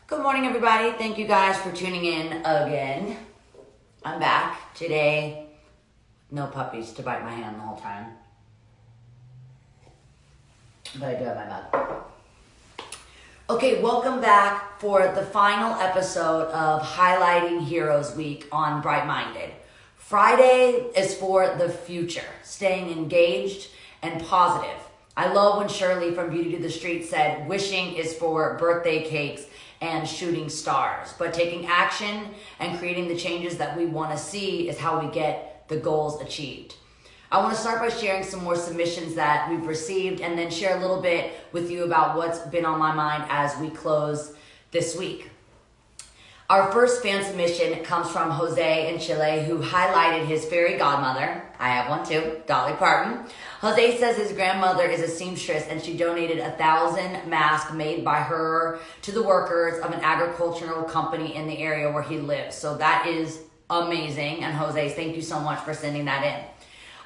Good morning, everybody. Thank you guys for tuning in again. I'm back today. No puppies to bite my hand the whole time. But I do have my mug. Okay, welcome back for the final episode of Highlighting Heroes Week on Bright Minded. Friday is for the future, staying engaged and positive. I love when Shirley from Beauty to the Street said, wishing is for birthday cakes and shooting stars, but taking action and creating the changes that we want to see is how we get the goals achieved. I want to start by sharing some more submissions that we've received and then share a little bit with you about what's been on my mind as we close this week. Our first fan submission comes from Jose in Chile, who highlighted his fairy godmother. I have one too, Dolly Parton. Jose says his grandmother is a seamstress and she donated 1,000 masks made by her to the workers of an agricultural company in the area where he lives. So that is amazing. And Jose, thank you so much for sending that in.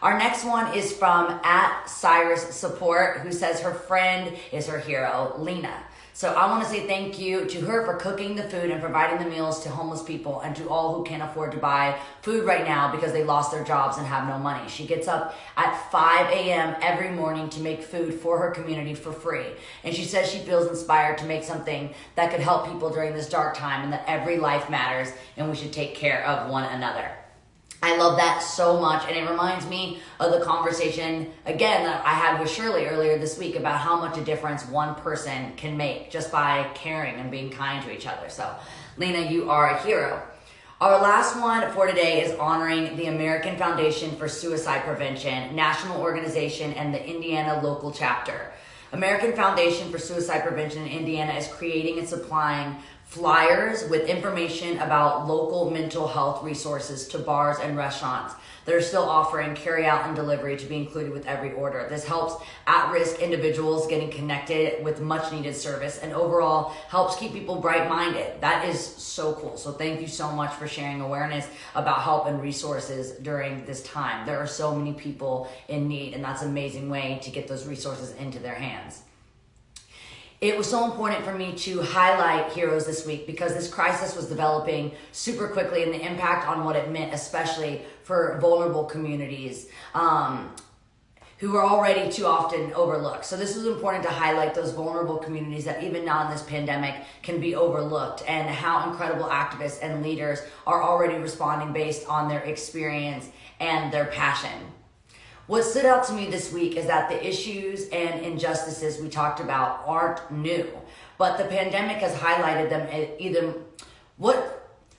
Our next one is from @Cyrus Support, who says her friend is her hero, Lena. So I want to say thank you to her for cooking the food and providing the meals to homeless people and to all who can't afford to buy food right now because they lost their jobs and have no money. She gets up at 5 a.m. every morning to make food for her community for free. And she says she feels inspired to make something that could help people during this dark time and that every life matters and we should take care of one another. I love that so much, and it reminds me of the conversation, again, that I had with Shirley earlier this week about how much a difference one person can make just by caring and being kind to each other. So, Lena, you are a hero. Our last one for today is honoring the American Foundation for Suicide Prevention, national organization, and the Indiana local chapter. American Foundation for Suicide Prevention in Indiana is creating and supplying flyers with information about local mental health resources to bars and restaurants that are still offering carry-out and delivery to be included with every order. This helps at-risk individuals getting connected with much-needed service and overall helps keep people bright-minded. That is so cool. So thank you so much for sharing awareness about help and resources during this time. There are so many people in need, and that's an amazing way to get those resources into their hands. It was so important for me to highlight heroes this week because this crisis was developing super quickly and the impact on what it meant, especially for vulnerable communities who are already too often overlooked. So this was important to highlight those vulnerable communities that even now in this pandemic can be overlooked and how incredible activists and leaders are already responding based on their experience and their passion. What stood out to me this week is that the issues and injustices we talked about aren't new, but the pandemic has highlighted them.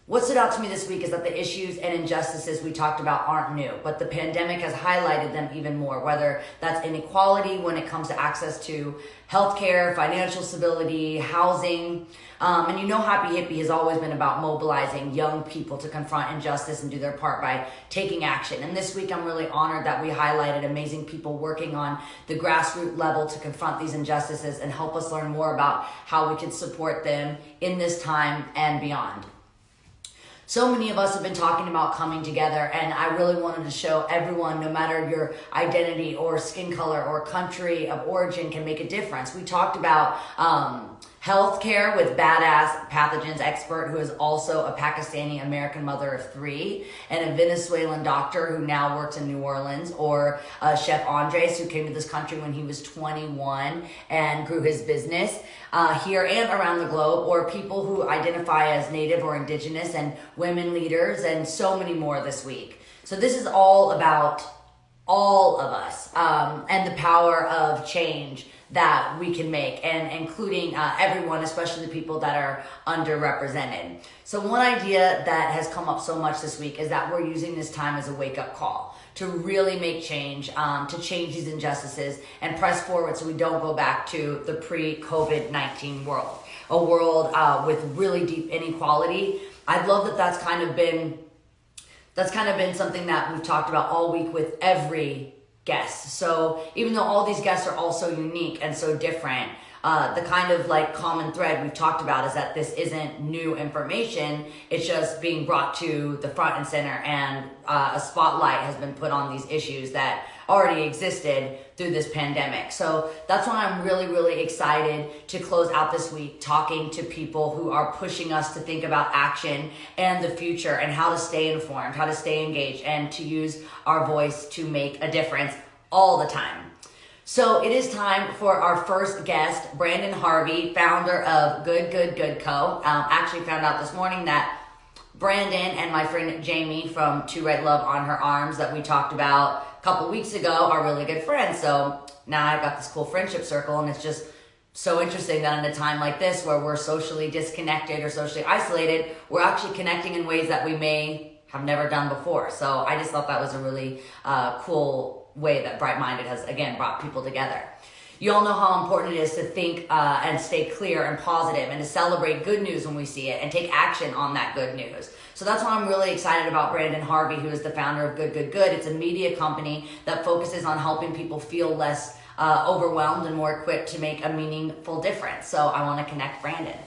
What stood out to me this week is that the issues and injustices we talked about aren't new, but the pandemic has highlighted them even more, whether that's inequality when it comes to access to healthcare, financial stability, housing. And you know Happy Hippie has always been about mobilizing young people to confront injustice and do their part by taking action. And this week I'm really honored that we highlighted amazing people working on the grassroots level to confront these injustices and help us learn more about how we can support them in this time and beyond. So many of us have been talking about coming together, and I really wanted to show everyone, no matter your identity or skin color or country of origin, can make a difference. We talked about healthcare with badass pathogens expert who is also a Pakistani American mother of 3 and a Venezuelan doctor who now works in New Orleans, or Chef Andres, who came to this country when he was 21 and grew his business here and around the globe, or people who identify as Native or Indigenous, and women leaders, and so many more this week. So this is all about all of us and the power of change that we can make, and including everyone, especially the people that are underrepresented. So one idea that has come up so much this week is that we're using this time as a wake-up call to really make change, to change these injustices and press forward so we don't go back to the pre-COVID-19 world, a world with really deep inequality. I love that that's kind of been something that we've talked about all week with every guest. So even though all these guests are all so unique and so different, the kind of like common thread we've talked about is that this isn't new information. It's just being brought to the front and center, and a spotlight has been put on these issues that already existed through this pandemic. So that's why I'm really, really excited to close out this week talking to people who are pushing us to think about action and the future and how to stay informed, how to stay engaged, and to use our voice to make a difference all the time. So it is time for our first guest, Brandon Harvey, founder of Good Good Good Co. Actually found out this morning that Brandon and my friend Jamie from To Write Love on Her Arms that we talked about a couple weeks ago are really good friends. So now I've got this cool friendship circle, and it's just so interesting that in a time like this where we're socially disconnected or socially isolated, we're actually connecting in ways that we may have never done before. So I just thought that was a really cool way that Bright Minded has, again, brought people together. You all know how important it is to think and stay clear and positive and to celebrate good news when we see it and take action on that good news. So that's why I'm really excited about Brandon Harvey, who is the founder of Good Good Good. It's a media company that focuses on helping people feel less overwhelmed and more equipped to make a meaningful difference. So I want to connect Brandon.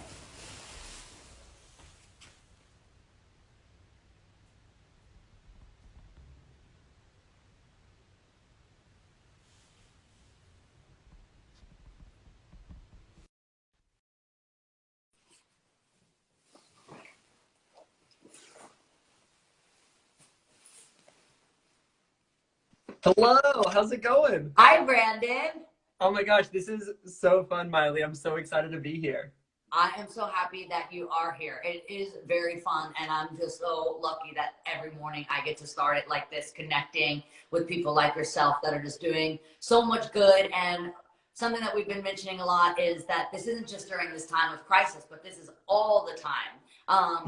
Hello, how's it going? Hi, Brandon. Oh my gosh, this is so fun, Miley. I'm so excited to be here. I am so happy that you are here. It is very fun, and I'm just so lucky that every morning I get to start it like this, connecting with people like yourself that are just doing so much good. And something that we've been mentioning a lot is that this isn't just during this time of crisis, but this is all the time.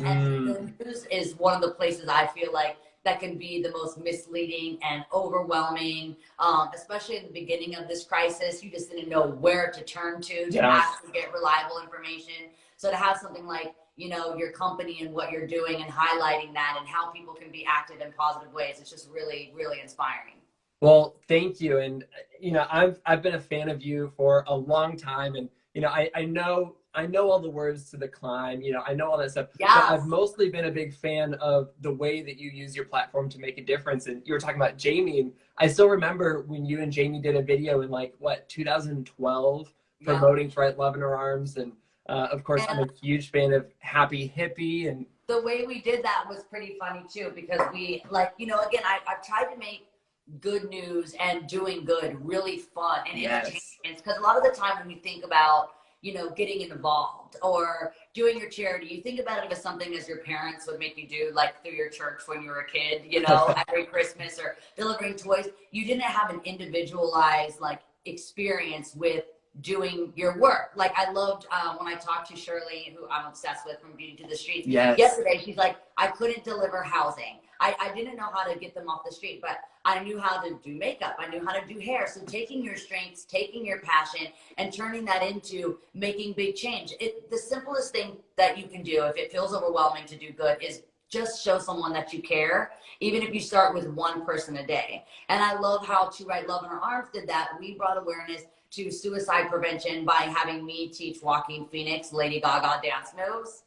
And the news is one of the places I feel like that can be the most misleading and overwhelming, especially in the beginning of this crisis. You just didn't know where to turn to actually get reliable information. So to have something like, you know, your company and what you're doing and highlighting that and how people can be active in positive ways, it's just really, really inspiring. Well, thank you. And you know, I've been a fan of you for a long time, and you know, I know all the words to the climb, you know, I know all that stuff. Yeah. But I've mostly been a big fan of the way that you use your platform to make a difference. And you were talking about Jamie, and I still remember when you and Jamie did a video in like, what, 2012, promoting To Write Love in Her Arms. And of course, I'm a huge fan of Happy Hippie. And the way we did that was pretty funny too, because we, like, you know, again, I've tried to make good news and doing good really fun and entertaining. Because a lot of the time when you think about, you know, getting involved or doing your charity, you think about it as something as your parents would make you do, like through your church when you were a kid, you know, every Christmas, or delivering toys. You didn't have an individualized like experience with doing your work. Like I loved when I talked to Shirley, who I'm obsessed with from Beauty to the Streets. Yesterday, she's like, I couldn't deliver housing. I didn't know how to get them off the street, but I knew how to do makeup. I knew how to do hair. So taking your strengths, taking your passion, and turning that into making big change. The simplest thing that you can do if it feels overwhelming to do good is just show someone that you care, even if you start with one person a day. And I love how To Write Love in Her Arms did that. We brought awareness to suicide prevention by having me teach Joaquin Phoenix Lady Gaga dance moves.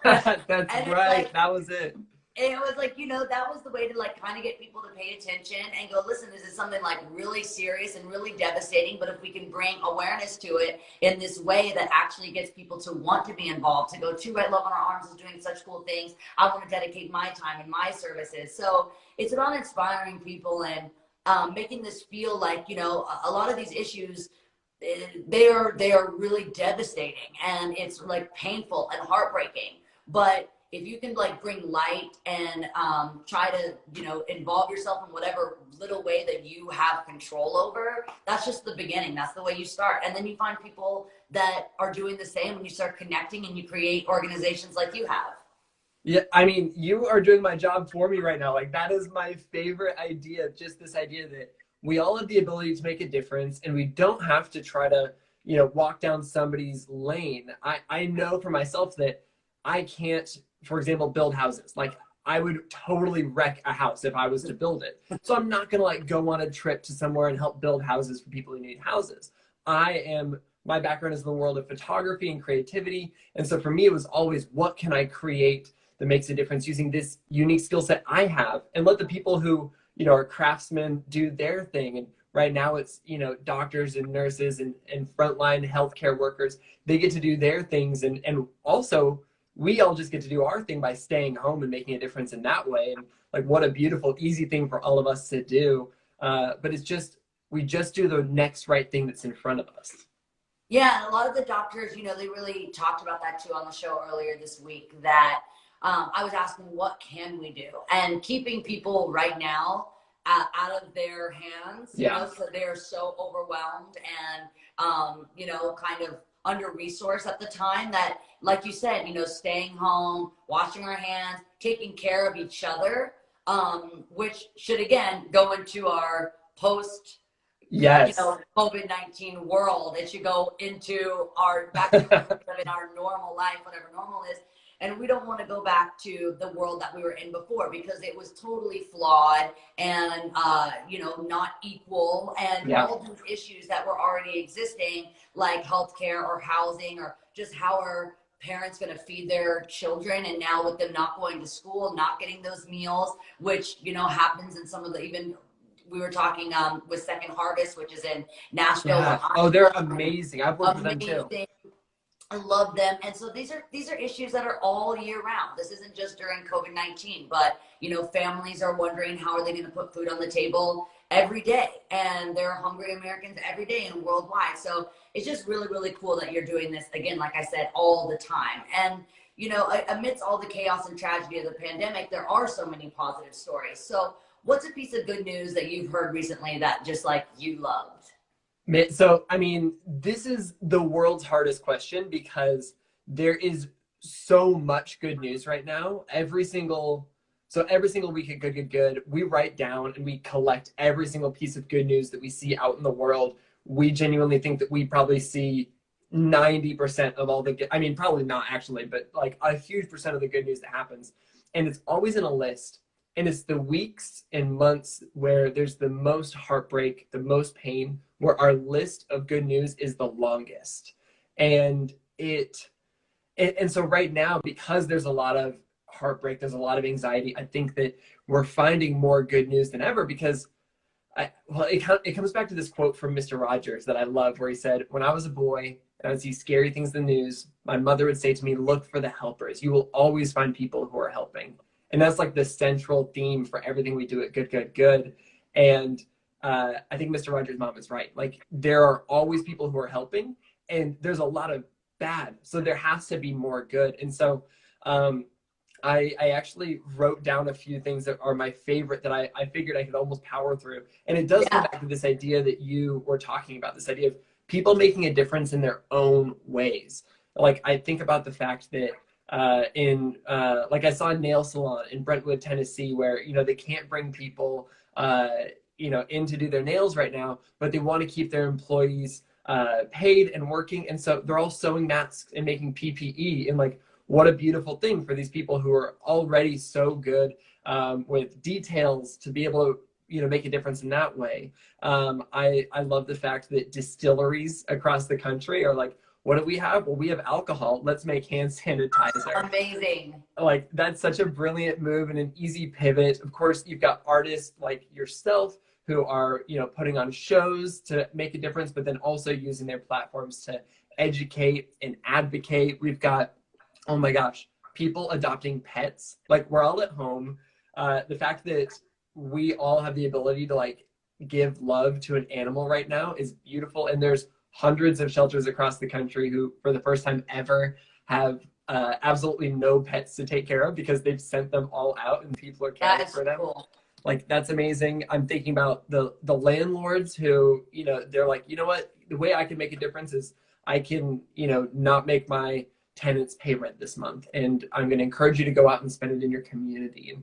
That's right. Like, that was it. It was like, you know, that was the way to like kind of get people to pay attention and go, listen, this is something like really serious and really devastating, but if we can bring awareness to it in this way that actually gets people to want to be involved, to go, To Write Love on Our Arms is doing such cool things, I want to dedicate my time and my services. So it's about inspiring people and making this feel like, you know, a lot of these issues, they are really devastating and it's like painful and heartbreaking. But if you can like bring light and try to, you know, involve yourself in whatever little way that you have control over, that's just the beginning. That's the way you start. And then you find people that are doing the same and you start connecting and you create organizations like you have. Yeah, I mean, you are doing my job for me right now. Like that is my favorite idea. Just this idea that we all have the ability to make a difference and we don't have to try to, you know, walk down somebody's lane. I know for myself that I can't, for example, build houses. Like I would totally wreck a house if I was to build it. So I'm not gonna like go on a trip to somewhere and help build houses for people who need houses. My background is in the world of photography and creativity. And so for me, it was always, what can I create that makes a difference using this unique skill set I have, and let the people who, you know, are craftsmen do their thing and Right now it's, you know, doctors and nurses and frontline healthcare workers. They get to do their things. And also we all just get to do our thing by staying home and making a difference in that way. And like, what a beautiful, easy thing for all of us to do. But it's just, we just do the next right thing that's in front of us. Yeah, and a lot of the doctors, you know, they really talked about that too on the show earlier this week. That I was asking, what can we do? And keeping people right now out of their hands, you know, so they're so overwhelmed and, you know, kind of under resourced at the time that, like you said, you know, staying home, washing our hands, taking care of each other, which should again go into our post, you know, COVID-19 world. It should go into our back to in our normal life, whatever normal is. And we don't want to go back to the world that we were in before, because it was totally flawed and, you know, not equal, and all these issues that were already existing, like healthcare or housing, or just how are parents going to feed their children. And now with them not going to school, not getting those meals, which, you know, happens in some of the, even we were talking with Second Harvest, which is in Nashville. Yeah. Oh, they're amazing. I've worked with them too. I love them. And so these are issues that are all year round. This isn't just during COVID-19, but, you know, families are wondering how are they going to put food on the table every day, and there are hungry Americans every day and worldwide. So it's just really, really cool that you're doing this again, like I said, all the time. And, you know, amidst all the chaos and tragedy of the pandemic, there are so many positive stories. So what's a piece of good news that you've heard recently that just like you loved? So, I mean, this is the world's hardest question, because there is so much good news right now. Every single week at Good, we write down and we collect every single piece of good news that we see out in the world. We genuinely think that we probably see 90% of all the, I mean, probably not actually, but like a huge percent of the good news that happens. And it's always in a list. And it's the weeks and months where there's the most heartbreak, the most pain, where our list of good news is the longest. And so right now, because there's a lot of heartbreak, there's a lot of anxiety, I think that we're finding more good news than ever, because it comes back to this quote from Mr. Rogers that I love, where he said, when I was a boy and I would see scary things in the news, my mother would say to me, look for the helpers. You will always find people who are helping. And that's like the central theme for everything we do at Good. And I think Mr. Rogers' mom is right. Like, there are always people who are helping, and there's a lot of bad. So there has to be more good. And so I actually wrote down a few things that are my favorite that I figured I could almost power through. And it does come back to this idea that you were talking about, this idea of people making a difference in their own ways. Like, I think about the fact that like I saw a nail salon in Brentwood, Tennessee, where, you know, they can't bring people, you know, in to do their nails right now, but they want to keep their employees paid and working. And so they're all sewing masks and making PPE. And like, what a beautiful thing for these people who are already so good with details to be able to, you know, make a difference in that way. I love the fact that distilleries across the country are like, what do we have? Well, we have alcohol. Let's make hand sanitizer. Amazing. Like, that's such a brilliant move and an easy pivot. Of course, you've got artists like yourself who are, you know, putting on shows to make a difference, but then also using their platforms to educate and advocate. We've got, oh my gosh, people adopting pets. Like, we're all at home. The fact that we all have the ability to like give love to an animal right now is beautiful. And there's hundreds of shelters across the country who, for the first time ever, have absolutely no pets to take care of because they've sent them all out and people are caring for them. Cool. Like, that's amazing. I'm thinking about the landlords who, you know, they're like, you know what, the way I can make a difference is I can, you know, not make my tenants pay rent this month, and I'm going to encourage you to go out and spend it in your community.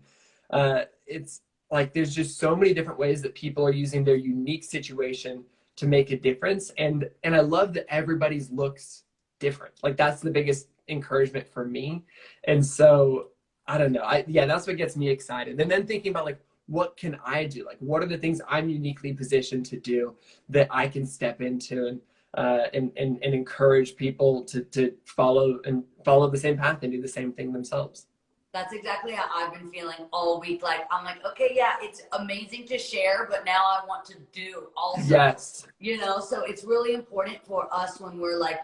And it's like, there's just so many different ways that people are using their unique situation to make a difference. And I love that everybody's looks different. Like, that's the biggest encouragement for me. And so I don't know. That's what gets me excited. And then thinking about like, what can I do? Like, what are the things I'm uniquely positioned to do that I can step into and encourage people to follow the same path and do the same thing themselves. That's exactly how I've been feeling all week. Like, I'm like, okay, yeah, it's amazing to share, but now I want to do also, Yes. so it's really important for us when we're like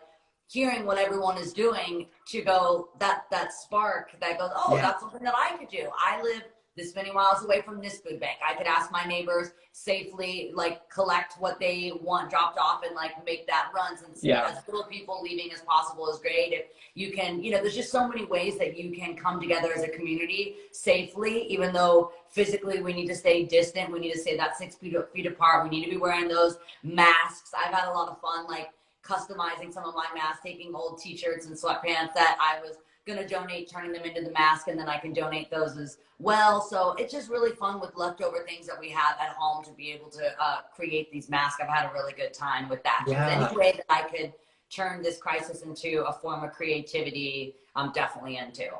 hearing what everyone is doing to go that spark that goes, oh, Yeah. that's something that I could do. I live this many miles away from this food bank. I could ask my neighbors safely, like collect what they want dropped off and like make that run. Since Yeah. as little people leaving as possible is great. If you can, there's just so many ways that you can come together as a community safely, even though physically we need to stay distant. We need to stay that 6 feet apart. We need to be wearing those masks. I've had a lot of fun, like customizing some of my masks, taking old t-shirts and sweatpants that I was going to donate, turning them into the mask, and then I can donate those as well. So it's just really fun with leftover things that we have at home to be able to create these masks. I've had a really good time with that. Yeah. So any way that I could turn this crisis into a form of creativity, I'm definitely into.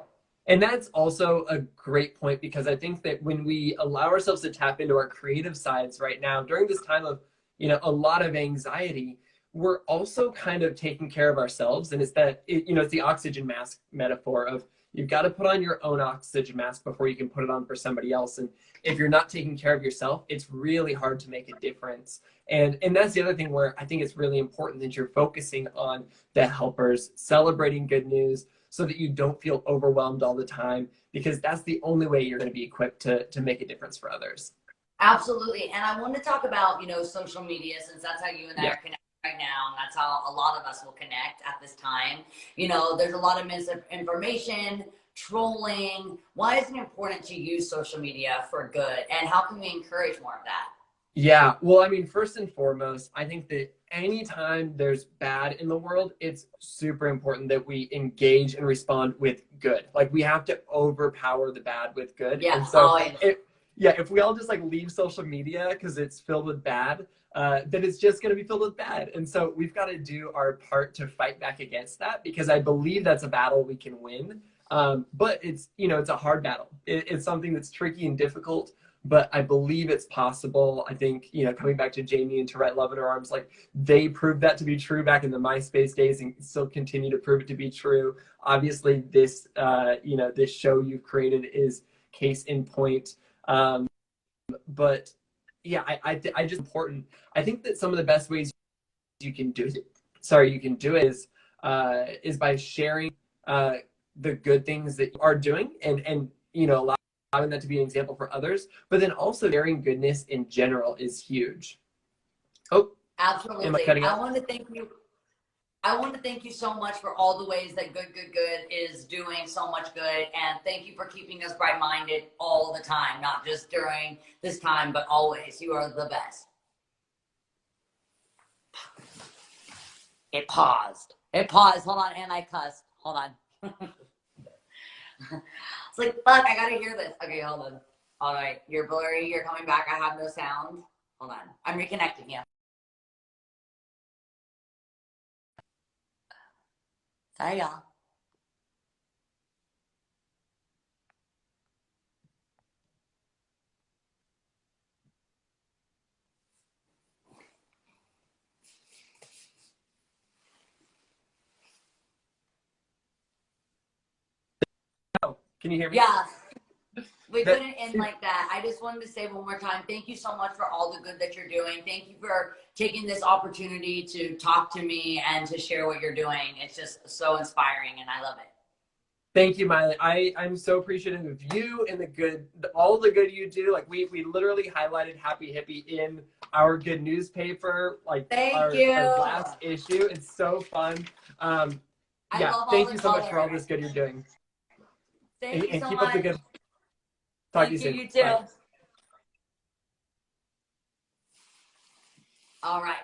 And that's also a great point, because I think that when we allow ourselves to tap into our creative sides right now during this time of, a lot of anxiety, we're also kind of taking care of ourselves. And it's that, it's the oxygen mask metaphor of you've got to put on your own oxygen mask before you can put it on for somebody else. And if you're not taking care of yourself, it's really hard to make a difference. And that's the other thing where I think it's really important that you're focusing on the helpers, celebrating good news, so that you don't feel overwhelmed all the time, because that's the only way you're going to be equipped to make a difference for others. Absolutely. And I want to talk about, social media, since that's how you and I are connected right now. And that's how a lot of us will connect at this time. There's a lot of misinformation, trolling. Why is it important to use social media for good? And how can we encourage more of that? Yeah, well, I mean, first and foremost, I think that anytime there's bad in the world, it's super important that we engage and respond with good. Like, we have to overpower the bad with good. Yeah. And so, if we all just like leave social media because it's filled with bad, then it's just going to be filled with bad. And so we've got to do our part to fight back against that, because I believe that's a battle we can win. But it's, it's a hard battle. It's something that's tricky and difficult, but I believe it's possible. I think, coming back to Jamie and To Write Love in Her Arms, like, they proved that to be true back in the MySpace days and still continue to prove it to be true. Obviously, this, this show you've created is case in point. But yeah, I just important. I think that some of the best ways you can do it is by sharing the good things that you are doing, and allowing that to be an example for others, but then also sharing goodness in general is huge. Oh, absolutely. Am I cutting out? I want to thank you so much for all the ways that Good is doing so much good. And thank you for keeping us bright-minded all the time, not just during this time, but always. You are the best. It paused. Hold on. And I cussed. Hold on. It's like, fuck, I gotta hear this. Okay, hold on. All right, you're blurry. You're coming back. I have no sound. Hold on. I'm reconnecting you. Sorry, y'all. Oh, can you hear me? Yeah. We couldn't end like that. I just wanted to say one more time, thank you so much for all the good that you're doing. Thank you for taking this opportunity to talk to me and to share what you're doing. It's just so inspiring, and I love it. Thank you, Miley. I'm so appreciative of you and all the good you do. Like, we literally highlighted Happy Hippie in our good newspaper, like our last issue. It's so fun. Thank you so much for all this good you're doing. Thank you so keep much. up the good. Talk to you soon. You too. Bye. All right.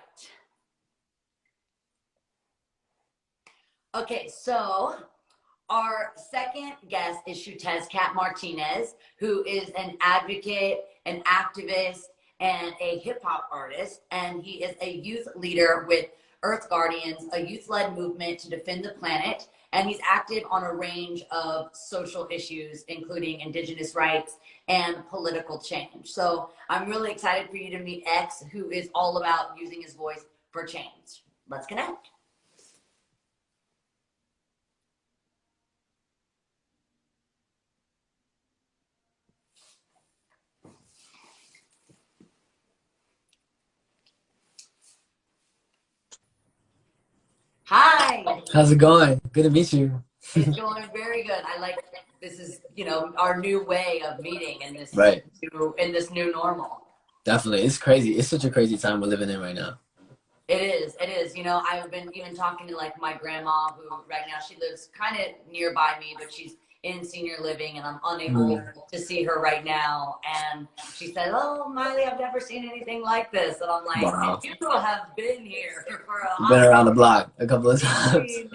Okay, so our second guest is Shutez Cat Martinez, who is an advocate, an activist, and a hip hop artist. And he is a youth leader with Earth Guardians, a youth-led movement to defend the planet. And he's active on a range of social issues, including Indigenous rights and political change. So I'm really excited for you to meet X, who is all about using his voice for change. Let's connect. going? How's it going? Good to meet you. It's going very good. I like this is, our new way of meeting Right. in this new normal. Definitely. It's crazy. It's such a crazy time we're living in right now. It is. It is. I've been even talking to like my grandma, who right now she lives kind of nearby me, but she's in senior living, and I'm unable to see her right now. And she said, "Oh, Miley, I've never seen anything like this." And I'm like, Wow. "And you have been here for a You've been around the block a couple of times. seen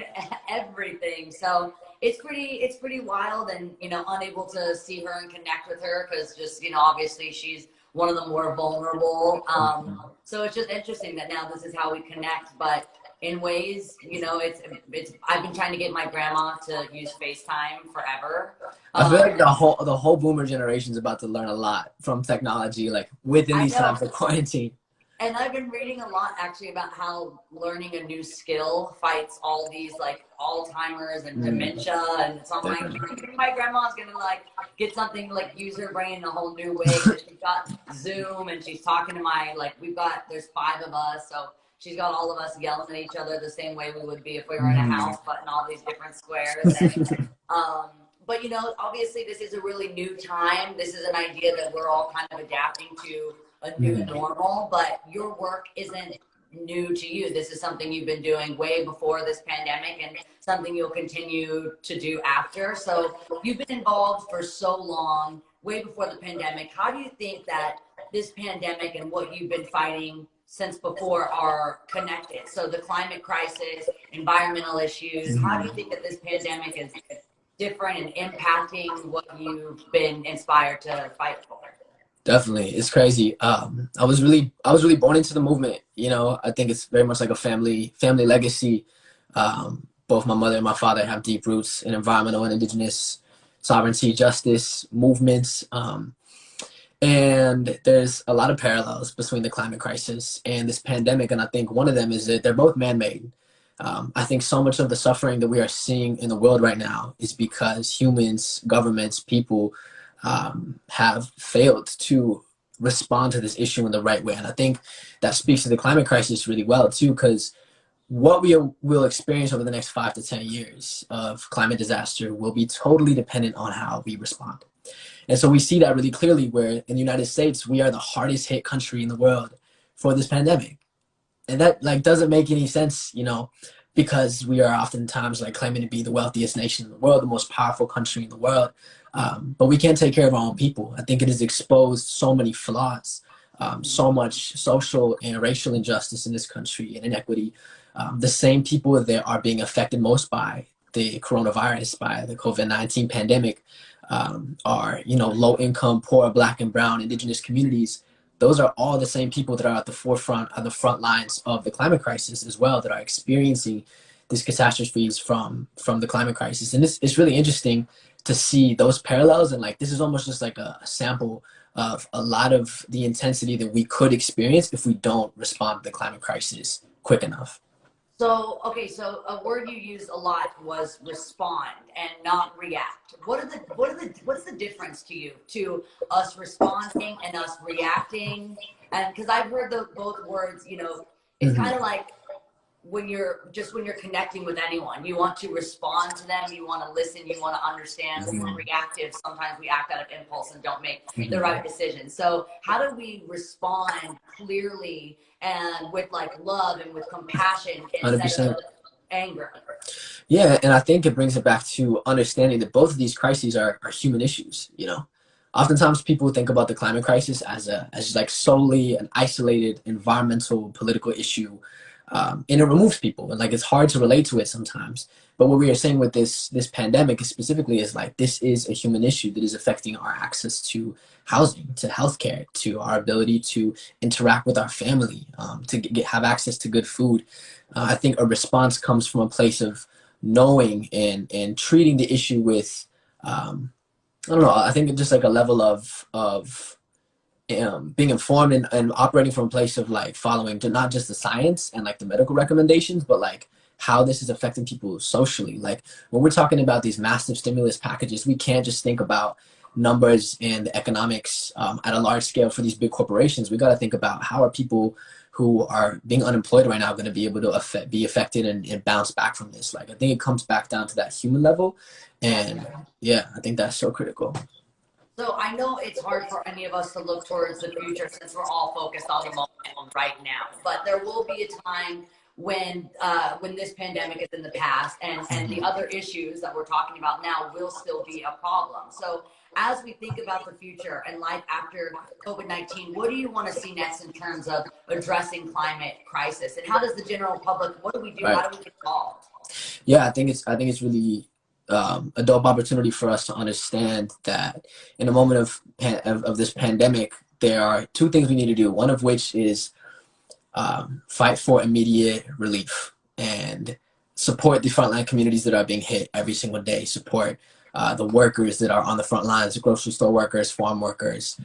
everything." So it's pretty wild, and unable to see her and connect with her because just obviously she's one of the more vulnerable. So it's just interesting that now this is how we connect, but in ways, it's I've been trying to get my grandma to use FaceTime forever. I feel like the whole boomer generation is about to learn a lot from technology, like within these times of quarantine. And I've been reading a lot actually about how learning a new skill fights all these like Alzheimer's and dementia. And so I'm like, my grandma's gonna like get something, like use her brain in a whole new way. She's got Zoom and she's talking to there's 5 of us. So she's got all of us yelling at each other the same way we would be if we were in a house, but in all these different squares. And, but obviously this is a really new time. This is an idea that we're all kind of adapting to a new normal, but your work isn't new to you. This is something you've been doing way before this pandemic and something you'll continue to do after. So you've been involved for so long, way before the pandemic. How do you think that this pandemic and what you've been fighting since before are connected? So the climate crisis, environmental issues, how do you think that this pandemic is different and impacting what you've been inspired to fight for? Definitely. It's crazy. I was really born into the movement. I think it's very much like a family legacy. Both my mother and my father have deep roots in environmental and indigenous sovereignty, justice movements. And there's a lot of parallels between the climate crisis and this pandemic. And I think one of them is that they're both man-made. I think so much of the suffering that we are seeing in the world right now is because humans, governments, people have failed to respond to this issue in the right way. And I think that speaks to the climate crisis really well too, because what we will experience over the next 5 to 10 years of climate disaster will be totally dependent on how we respond. And so we see that really clearly where in the United States, we are the hardest hit country in the world for this pandemic. And that doesn't make any sense, because we are oftentimes claiming to be the wealthiest nation in the world, the most powerful country in the world. But we can't take care of our own people. I think it has exposed so many flaws, so much social and racial injustice in this country and inequity. The same people that are being affected most by the coronavirus, by the COVID-19 pandemic, are, low income, poor, Black and brown, indigenous communities. Those are all the same people that are at the forefront, on the front lines of the climate crisis as well, that are experiencing these catastrophes from the climate crisis. And it's really interesting to see those parallels. And this is almost just like a sample of a lot of the intensity that we could experience if we don't respond to the climate crisis quick enough. So, okay, so a word you used a lot was respond and not react. What's the difference to you, to us responding and us reacting? And because I've heard both words, it's kind of like when you're connecting with anyone, you want to respond to them, you want to listen, you want to understand. When we're reactive, sometimes we act out of impulse and don't make the right decision. So how do we respond clearly and with love and with compassion instead 100%. Of anger? Yeah, and I think it brings it back to understanding that both of these crises are human issues. Oftentimes people think about the climate crisis as solely an isolated environmental political issue. And it removes people, and it's hard to relate to it sometimes. But what we are saying with this pandemic specifically is this is a human issue that is affecting our access to housing, to healthcare, to our ability to interact with our family, to have access to good food. I think a response comes from a place of knowing and treating the issue with, I don't know, I think just a level of being informed and operating from a place of following to not just the science and the medical recommendations, but how this is affecting people socially. When we're talking about these massive stimulus packages, we can't just think about numbers and the economics at a large scale for these big corporations. We got to think about how are people who are being unemployed right now going to be able to be affected and bounce back from this? Like, I think it comes back down to that human level. And yeah, I think that's so critical. So I know it's hard for any of us to look towards the future since we're all focused on the moment right now. But there will be a time when this pandemic is in the past, and the other issues that we're talking about now will still be a problem. So as we think about the future and life after COVID-19, what do you want to see next in terms of addressing climate crisis? And how does the general public, what do we do? Right. How do we get involved? Yeah, I think it's really a dope opportunity for us to understand that in a moment of this pandemic, there are two things we need to do. One of which is fight for immediate relief and support the frontline communities that are being hit every single day. Support the workers that are on the front lines, the grocery store workers, farm workers,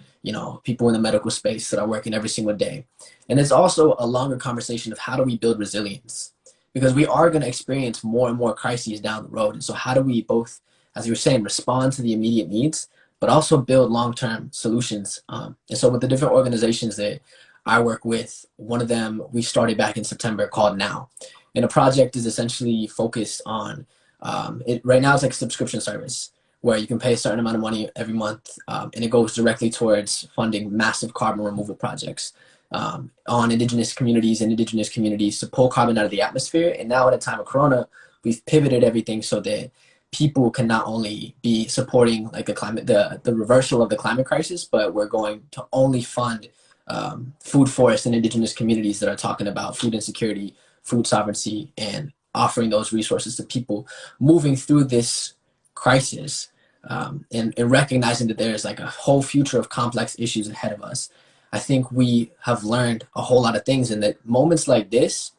people in the medical space that are working every single day. And it's also a longer conversation of how do we build resilience, because we are going to experience more and more crises down the road. And so how do we both, as you were saying, respond to the immediate needs, but also build long-term solutions? And so with the different organizations that I work with, one of them we started back in September called Now. And the project is essentially focused on, right now it's like a subscription service where you can pay a certain amount of money every month, and it goes directly towards funding massive carbon removal projects on indigenous communities to pull carbon out of the atmosphere. And now at a time of Corona, we've pivoted everything so that people can not only be supporting like the reversal of the climate crisis, but we're going to only fund food forests and indigenous communities that are talking about food insecurity, food sovereignty, and offering those resources to people moving through this crisis, and recognizing that there's like a whole future of complex issues ahead of us. I think we have learned a whole lot of things, and that moments like this,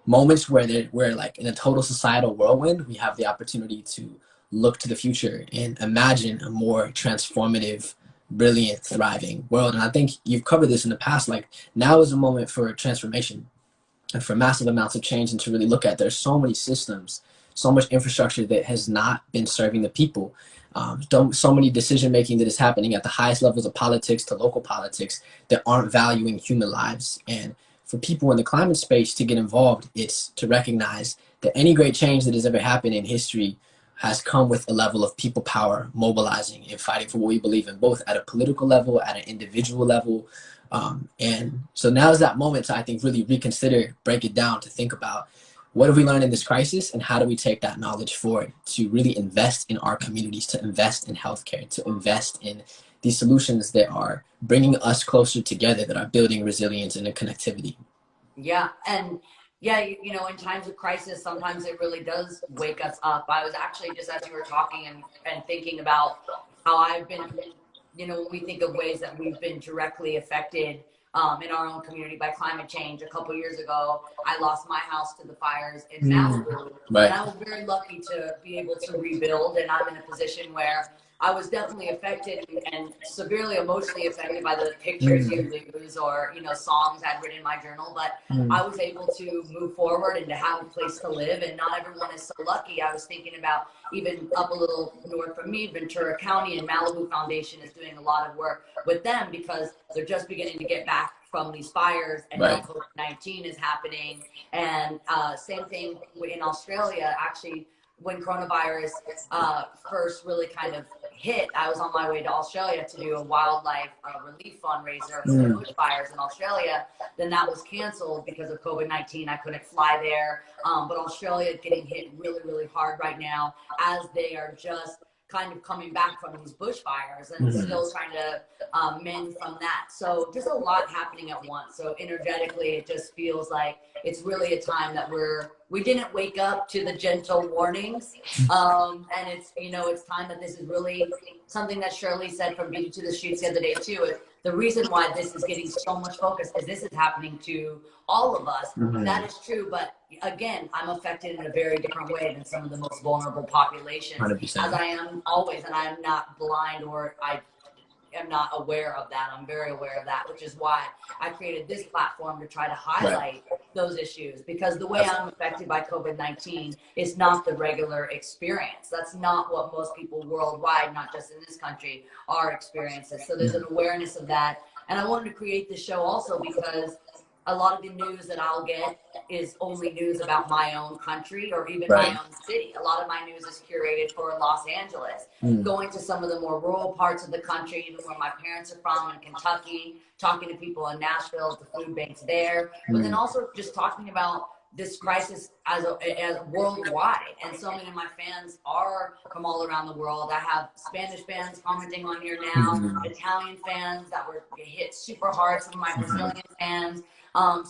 moments where we're like in a total societal whirlwind, we have the opportunity to look to the future and imagine a more transformative, brilliant, thriving world. And I think you've covered this in the past, like now is a moment for transformation and for massive amounts of change, and to really look at, there's so many systems, so much infrastructure that has not been serving the people. So many decision making that is happening at the highest levels of politics to local politics that aren't valuing human lives. And for people in the climate space to get involved, it's to recognize that any great change that has ever happened in history has come with a level of people power mobilizing and fighting for what we believe in, both at a political level, at an individual level. And so now is that moment to, I think, really reconsider, break it down, to think about what have we learned in this crisis and how do we take that knowledge forward to really invest in our communities, to invest in healthcare, to invest in these solutions that are bringing us closer together, that are building resilience and connectivity. Yeah. And yeah, in times of crisis, sometimes it really does wake us up. I was actually just, as you were talking and thinking about how I've been, when we think of ways that we've been directly affected in our own community by climate change. A couple years ago, I lost my house to the fires in Malibu. Right. And I was very lucky to be able to rebuild. And I'm in a position where I was definitely affected and severely emotionally affected by the pictures you lose, or, songs I'd written in my journal. But I was able to move forward and to have a place to live. And not everyone is so lucky. I was thinking about even up a little north from me, Ventura County, and Malibu Foundation is doing a lot of work with them because they're just beginning to get back from these fires, and now COVID-19 is happening. And same thing in Australia. Actually, when coronavirus first really kind of hit, I was on my way to Australia to do a wildlife relief fundraiser for the bushfires in Australia. Then that was canceled because of COVID-19. I couldn't fly there. But Australia is getting hit really, really hard right now as they are just kind of coming back from these bushfires and still trying to mend from that. So just a lot happening at once. So energetically, it just feels like it's really a time that we didn't wake up to the gentle warnings. And it's, it's time that this is really something that Shirley said from Beauty to the Streets the other day too. The reason why this is getting so much focus is this is happening to all of us. That is true. But again, I'm affected in a very different way than some of the most vulnerable populations, 100%. as I am always. And I'm not blind, or I am not aware of that. I'm very aware of that, which is why I created this platform to try to highlight those issues, because the way I'm affected by COVID-19 is not the regular experience. That's not what most people worldwide, not just in this country, are experiencing. So there's an awareness of that. And I wanted to create this show also because a lot of the news that I'll get is only news about my own country or even Right. my own city. A lot of my news is curated for Los Angeles. Going to some of the more rural parts of the country, even where my parents are from in Kentucky, talking to people in Nashville, the food banks there, but then also just talking about this crisis as worldwide. And so many of my fans are from all around the world. I have Spanish fans commenting on here now, Italian fans that were hit super hard, some of my Brazilian fans.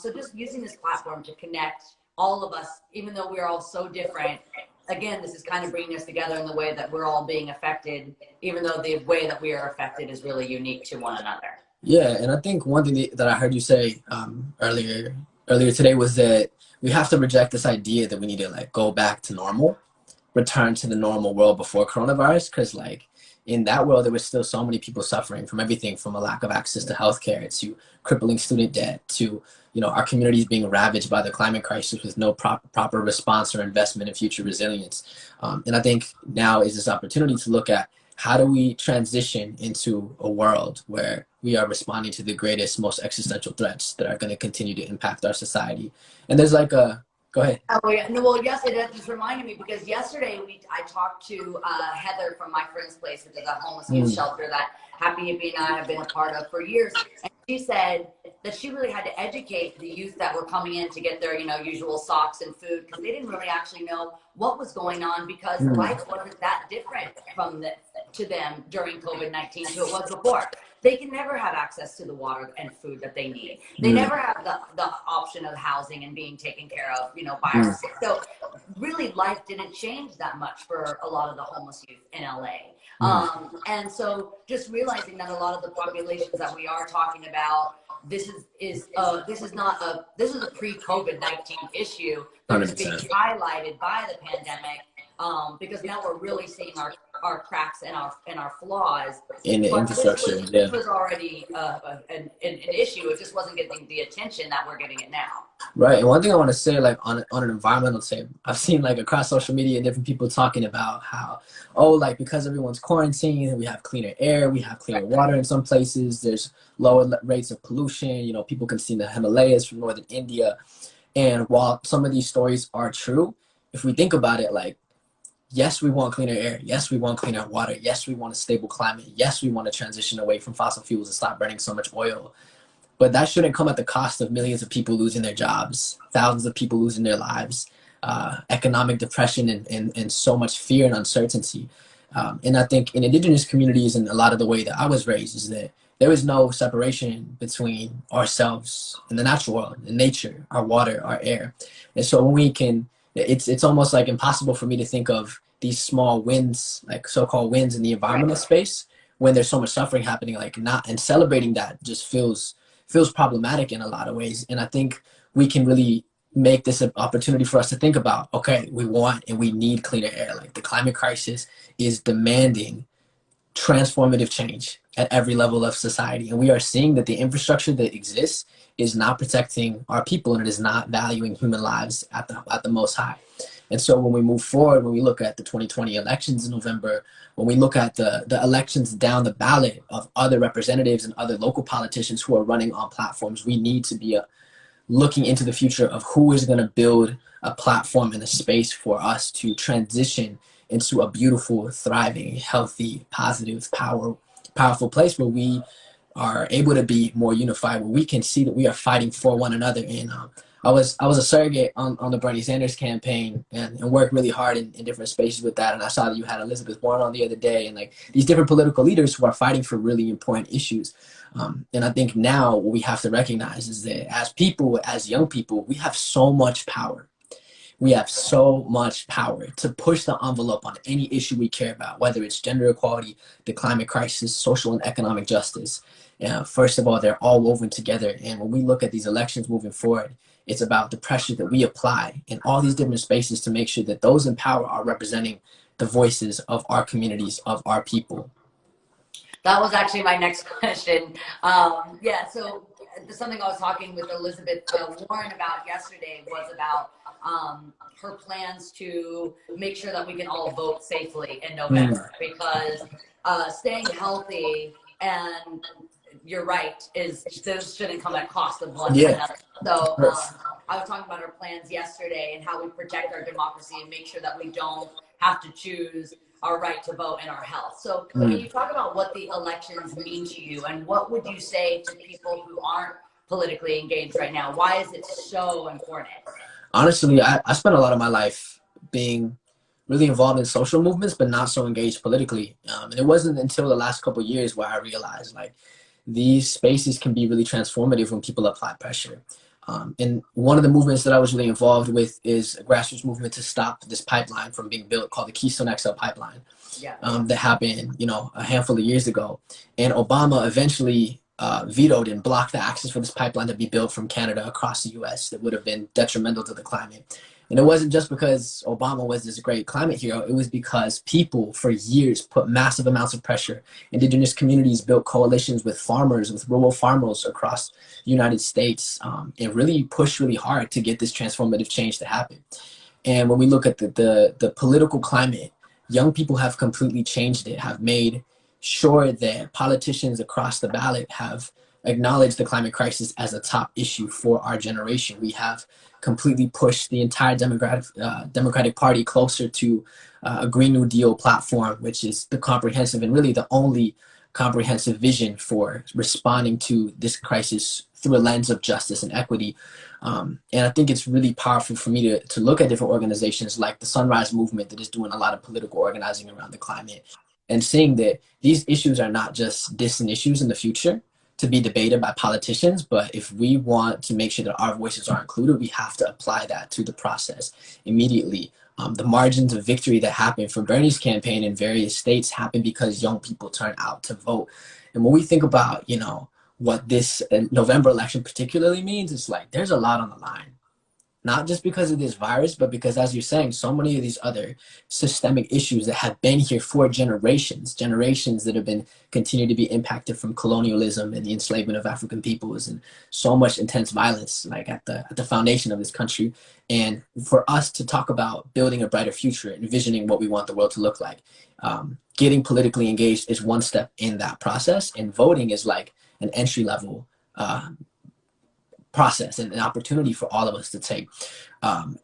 So just using this platform to connect all of us, even though we're all so different. Again, this is kind of bringing us together in the way that we're all being affected, even though the way that we are affected is really unique to one another. Yeah, and I think one thing that I heard you say earlier today was that we have to reject this idea that we need to like go back to normal, return to the normal world before coronavirus, because like in that world there was still so many people suffering from everything from a lack of access to healthcare to crippling student debt to our communities being ravaged by the climate crisis with no proper response or investment in future resilience. And I think now is this opportunity to look at how do we transition into a world where we are responding to the greatest, most existential threats that are going to continue to impact our society. And there's like a, go ahead. Oh yeah, no, well, yes, it just reminded me because yesterday I talked to Heather from my friend's place, which is a homeless youth shelter that Happy Hippie and I have been a part of for years. And she said that she really had to educate the youth that were coming in to get their usual socks and food because they didn't really actually know what was going on because life wasn't that different to them during COVID-19 to it was before. They can never have access to the water and food that they need. They never have the option of housing and being taken care of, by our city. So really life didn't change that much for a lot of the homeless youth in LA. And so just realizing that a lot of the populations that we are talking about, this is a pre-COVID-19 issue that is being highlighted by the pandemic. Because now we're really seeing our cracks and our flaws in the infrastructure. This was already an issue. It just wasn't getting the attention that we're getting it now. Right. And one thing I want to say, like on an environmental tip, I've seen like across social media different people talking about how, like because everyone's quarantined, we have cleaner air, we have cleaner water in some places. There's lower rates of pollution. People can see the Himalayas from northern India. And while some of these stories are true, if we think about it, like, yes, we want cleaner air. Yes, we want cleaner water. Yes, we want a stable climate. Yes, we want to transition away from fossil fuels and stop burning so much oil. But that shouldn't come at the cost of millions of people losing their jobs, thousands of people losing their lives, economic depression, and so much fear and uncertainty. And I think in indigenous communities and a lot of the way that I was raised is that there is no separation between ourselves and the natural world, and nature, our water, our air. And so when we can, it's almost like impossible for me to think of these small wins, like so-called wins in the environmental space, when there's so much suffering happening, like not, and celebrating that just feels problematic in a lot of ways. And I think we can really make this an opportunity for us to think about, okay, we want and we need cleaner air. Like the climate crisis is demanding transformative change at every level of society. And we are seeing that the infrastructure that exists is not protecting our people, and it is not valuing human lives at the most high. And so when we move forward, when we look at the 2020 elections in November, when we look at the elections down the ballot of other representatives and other local politicians who are running on platforms, we need to be looking into the future of who is going to build a platform and a space for us to transition into a beautiful, thriving, healthy, positive, powerful place where we are able to be more unified, where we can see that we are fighting for one another. And I was a surrogate on the Bernie Sanders campaign and worked really hard in different spaces with that. And I saw that you had Elizabeth Warren on the other day, and like these different political leaders who are fighting for really important issues. And I think now what we have to recognize is that as people, as young people, we have so much power. We have so much power to push the envelope on any issue we care about, whether it's gender equality, the climate crisis, social and economic justice. First of all, they're all woven together. And when we look at these elections moving forward, it's about the pressure that we apply in all these different spaces to make sure that those in power are representing the voices of our communities, of our people. That was actually my next question. So something I was talking with Elizabeth Warren about yesterday was about her plans to make sure that we can all vote safely in November, because staying healthy and you're right, is those shouldn't come at cost of one Yeah. another. So I was talking about our plans yesterday and how we protect our democracy and make sure that we don't have to choose our right to vote and our health. So can you talk about what the elections mean to you, and what would you say to people who aren't politically engaged right now? Why is it so important? Honestly, I spent a lot of my life being really involved in social movements, but not so engaged politically. And it wasn't until the last couple of years where I realized like these spaces can be really transformative when people apply pressure. And one of the movements that I was really involved with is a grassroots movement to stop this pipeline from being built called the Keystone XL pipeline. Yeah. That happened, a handful of years ago. And Obama eventually vetoed and blocked the access for this pipeline to be built from Canada across the US that would have been detrimental to the climate. And it wasn't just because Obama was this great climate hero. It was because people for years put massive amounts of pressure. Indigenous communities built coalitions with farmers, with rural farmers across the United States, and really pushed really hard to get this transformative change to happen. And when we look at the political climate, young people have completely changed it, have made sure that politicians across the ballot have acknowledged the climate crisis as a top issue for our generation. We have completely pushed the entire Democratic Party closer to a Green New Deal platform, which is the comprehensive and really the only comprehensive vision for responding to this crisis through a lens of justice and equity. And I think it's really powerful for me to look at different organizations like the Sunrise Movement that is doing a lot of political organizing around the climate, and seeing that these issues are not just distant issues in the future to be debated by politicians, but if we want to make sure that our voices are included, we have to apply that to the process immediately. The margins of victory that happened for Bernie's campaign in various states happened because young people turned out to vote. And when we think about, what this November election particularly means, it's like there's a lot on the line. Not just because of this virus, but because, as you're saying, so many of these other systemic issues that have been here for generations that have been continued to be impacted from colonialism and the enslavement of African peoples and so much intense violence, like at the foundation of this country. And for us to talk about building a brighter future, envisioning what we want the world to look like, getting politically engaged is one step in that process, and voting is like an entry level process and an opportunity for all of us to take.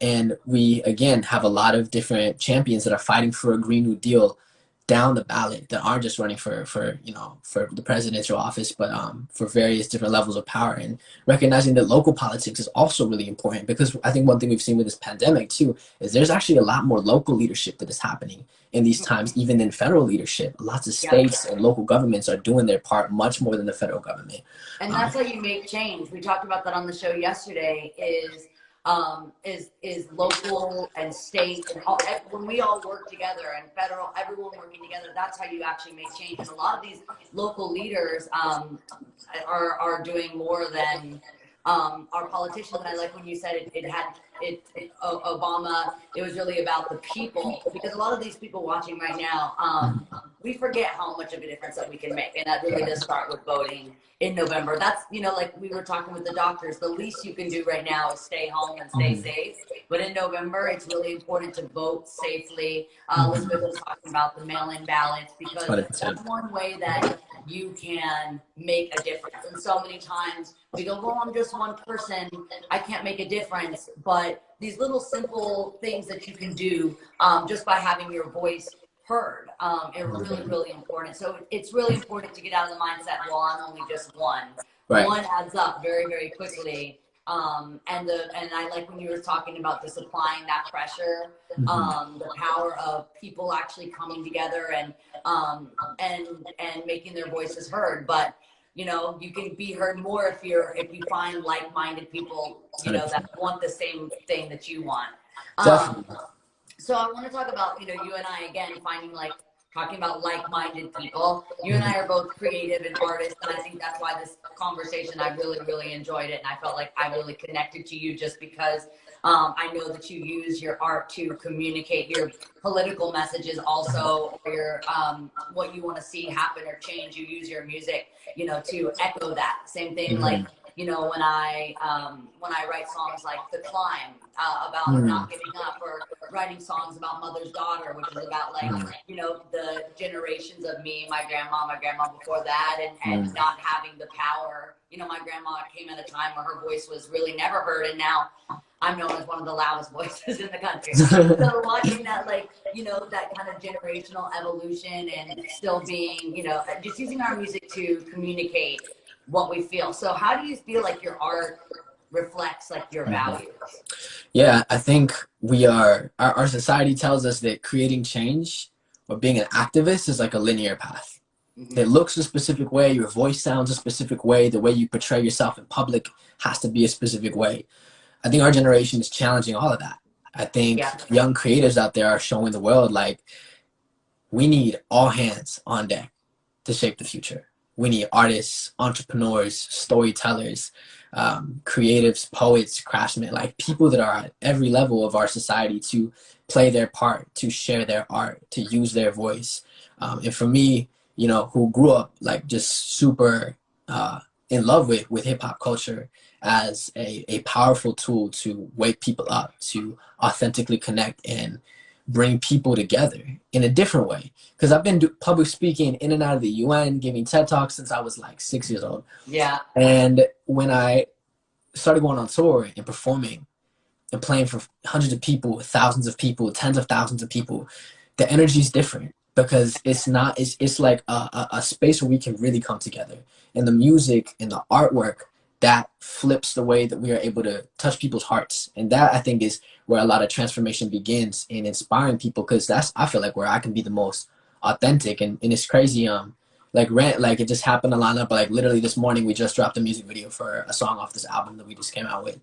And we, again, have a lot of different champions that are fighting for a Green New Deal down the ballot that aren't just running for the presidential office, but for various different levels of power, and recognizing that local politics is also really important, because I think one thing we've seen with this pandemic too is there's actually a lot more local leadership that is happening in these times, even in federal leadership. Lots of states and local governments are doing their part much more than the federal government. And that's how you make change. We talked about that on the show yesterday, is local and state, and when we all work together, and federal, everyone working together, that's how you actually make change. And a lot of these local leaders are doing more than our politicians. And I like when you said Obama, it was really about the people, because a lot of these people watching right now, we forget how much of a difference that we can make. And that really does start with voting in November. That's, like we were talking with the doctors, the least you can do right now is stay home and stay safe. But in November, it's really important to vote safely. Elizabeth was talking about the mail-in ballots, because that's one way that you can make a difference. And so many times we go, well, I'm just one person, I can't make a difference. But these little simple things that you can do just by having your voice heard are really, really important. So it's really important to get out of the mindset, well, I'm only just one. Right. One adds up very, very quickly. And I like when you were talking about just applying that pressure, the power of people actually coming together and making their voices heard. But you can be heard more if you find like-minded people, that want the same thing that you want. Definitely. So I want to talk about, you and I, again, talking about like-minded people. You and I are both creative and artists, and I think that's why this conversation, I really, really enjoyed it. And I felt like I really connected to you just because I know that you use your art to communicate your political messages also, or your, what you want to see happen or change. You use your music, to echo that. Same thing, like you know, when I write songs like The Climb, about not giving up, or writing songs about mother's daughter, which is about like, you know, the generations of me, my grandma before that, and not having the power. You know, my grandma came at a time where her voice was really never heard, and now I'm known as one of the loudest voices in the country. So watching that, like, you know, that kind of generational evolution, and still being, you know, just using our music to communicate what we feel. So how do you feel like your art reflects like your values? Yeah, I think we are, our society tells us that creating change or being an activist is like a linear path. It looks a specific way, your voice sounds a specific way, the way you portray yourself in public has to be a specific way. I think our generation is challenging all of that. I think young creatives out there are showing the world, like, we need all hands on deck to shape the future. We need artists, entrepreneurs, storytellers, creatives, poets, craftsmen, like people that are at every level of our society to play their part, to share their art, to use their voice. And for me, you know, who grew up like just super in love with hip hop culture as a powerful tool to wake people up, to authentically connect and bring people together in a different way. Because I've been public speaking in and out of the UN, giving TED Talks since I was like 6 years old. Yeah. And when I started going on tour and performing and playing for hundreds of people, thousands of people, tens of thousands of people, the energy is different, because it's like a space where we can really come together. And the music and the artwork, that flips the way that we are able to touch people's hearts. And that, I think, is where a lot of transformation begins in inspiring people, because that's, I feel like, where I can be the most authentic. And it's crazy, like it just happened to line up, like literally this morning we just dropped a music video for a song off this album that we just came out with.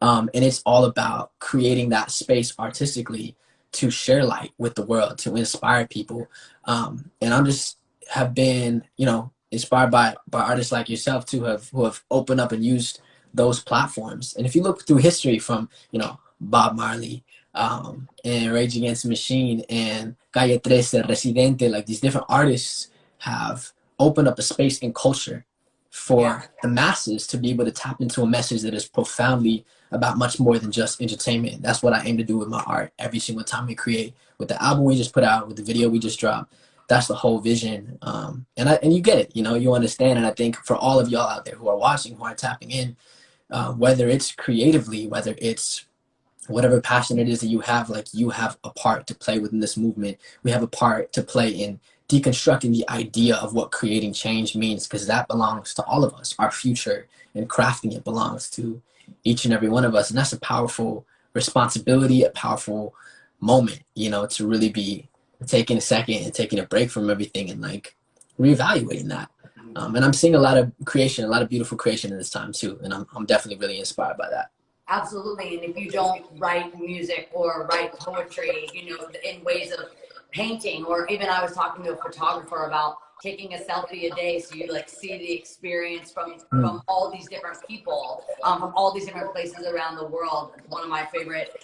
And it's all about creating that space artistically to share light with the world, to inspire people. And I'm just have been, you know, inspired by artists like yourself too, who have opened up and used those platforms. And if you look through history, from, you know, Bob Marley, and Rage Against the Machine, and Calle 13, Residente, like these different artists have opened up a space in culture for the masses to be able to tap into a message that is profoundly about much more than just entertainment. That's what I aim to do with my art every single time we create. With the album we just put out, with the video we just dropped, that's the whole vision. And you get it, you know, you understand. And I think for all of y'all out there who are watching, who are tapping in, whether it's creatively, whether it's whatever passion it is that you have, like, you have a part to play within this movement. We have a part to play in deconstructing the idea of what creating change means, because that belongs to all of us. Our future and crafting it belongs to each and every one of us. And that's a powerful responsibility, a powerful moment, you know, to really be taking a second and taking a break from everything and like reevaluating that. And I'm seeing a lot of creation, a lot of beautiful creation in this time too. And I'm definitely really inspired by that. Absolutely. And if you don't write music or write poetry, you know, in ways of painting, or even I was talking to a photographer about taking a selfie a day, so you like see the experience from all these different people, from all these different places around the world. One of my favorite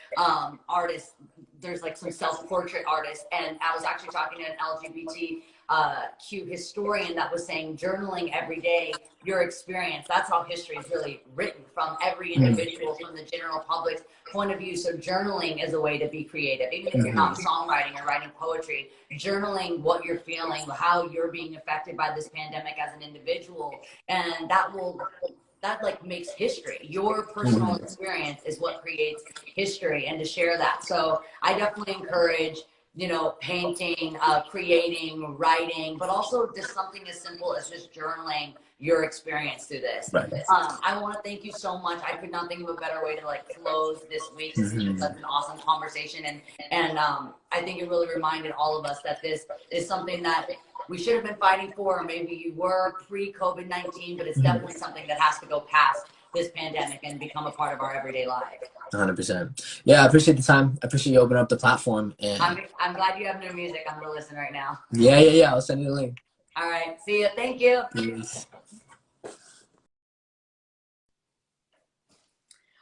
artists, there's like some self-portrait artists, and I was actually talking to an LGBTQ historian that was saying journaling every day, your experience, that's how history is really written, from every individual, from the general public's point of view. So journaling is a way to be creative, even if you're not songwriting or writing poetry. Journaling what you're feeling, how you're being affected by this pandemic as an individual, and that like makes history. Your personal experience is what creates history, and to share that. So I definitely encourage, you know, painting, creating, writing, but also just something as simple as just journaling your experience through this. Right. I want to thank you so much. I could not think of a better way to like close this week. This has been such an awesome conversation, and I think it really reminded all of us that this is something that we should have been fighting for, or maybe you were pre-COVID-19, but it's definitely something that has to go past this pandemic and become a part of our everyday life. 100%. Yeah, I appreciate the time. I appreciate you opening up the platform. And I'm glad you have new music. I'm gonna listen right now. Yeah. I'll send you the link. All right. See you. Thank you. Peace.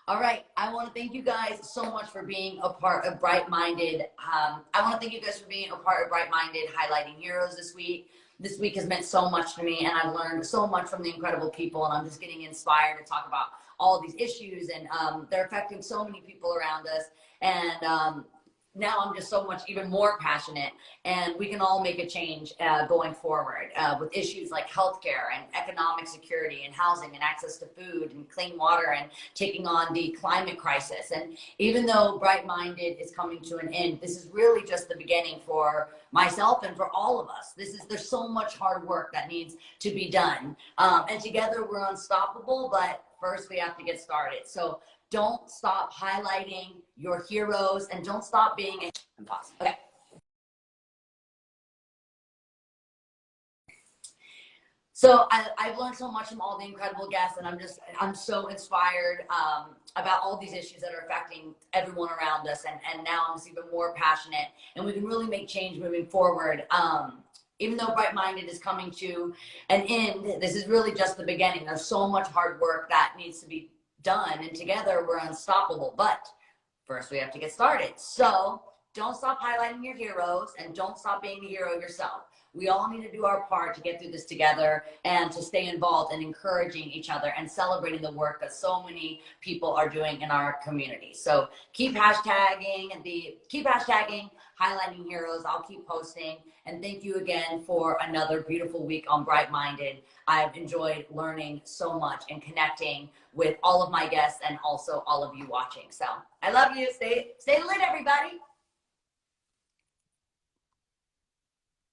All right. I want to thank you guys so much for being a part of Bright Minded. I want to thank you guys for being a part of Bright Minded Highlighting Heroes this week. This week has meant so much to me, and I've learned so much from the incredible people, and I'm just getting inspired to talk about all these issues, and they're affecting so many people around us. And now I'm just so much even more passionate, and we can all make a change going forward with issues like healthcare and economic security and housing and access to food and clean water and taking on the climate crisis. And even though Bright Minded is coming to an end, this is really just the beginning for myself and for all of us. There's so much hard work that needs to be done, and together we're unstoppable. But first, we have to get started. So don't stop highlighting your heroes, and don't stop being a pause. Okay. So I've learned so much from all the incredible guests, and I'm so inspired about all these issues that are affecting everyone around us. And now I'm just even more passionate, and we can really make change moving forward. Even though Bright Minded is coming to an end, this is really just the beginning. There's so much hard work that needs to be done, and together we're unstoppable. But first we have to get started. So don't stop highlighting your heroes, and don't stop being a hero yourself. We all need to do our part to get through this together and to stay involved in encouraging each other and celebrating the work that so many people are doing in our community. So keep hashtagging highlighting heroes. I'll keep posting. And thank you again for another beautiful week on Bright Minded. I've enjoyed learning so much and connecting with all of my guests and also all of you watching. So I love you. Stay lit, everybody.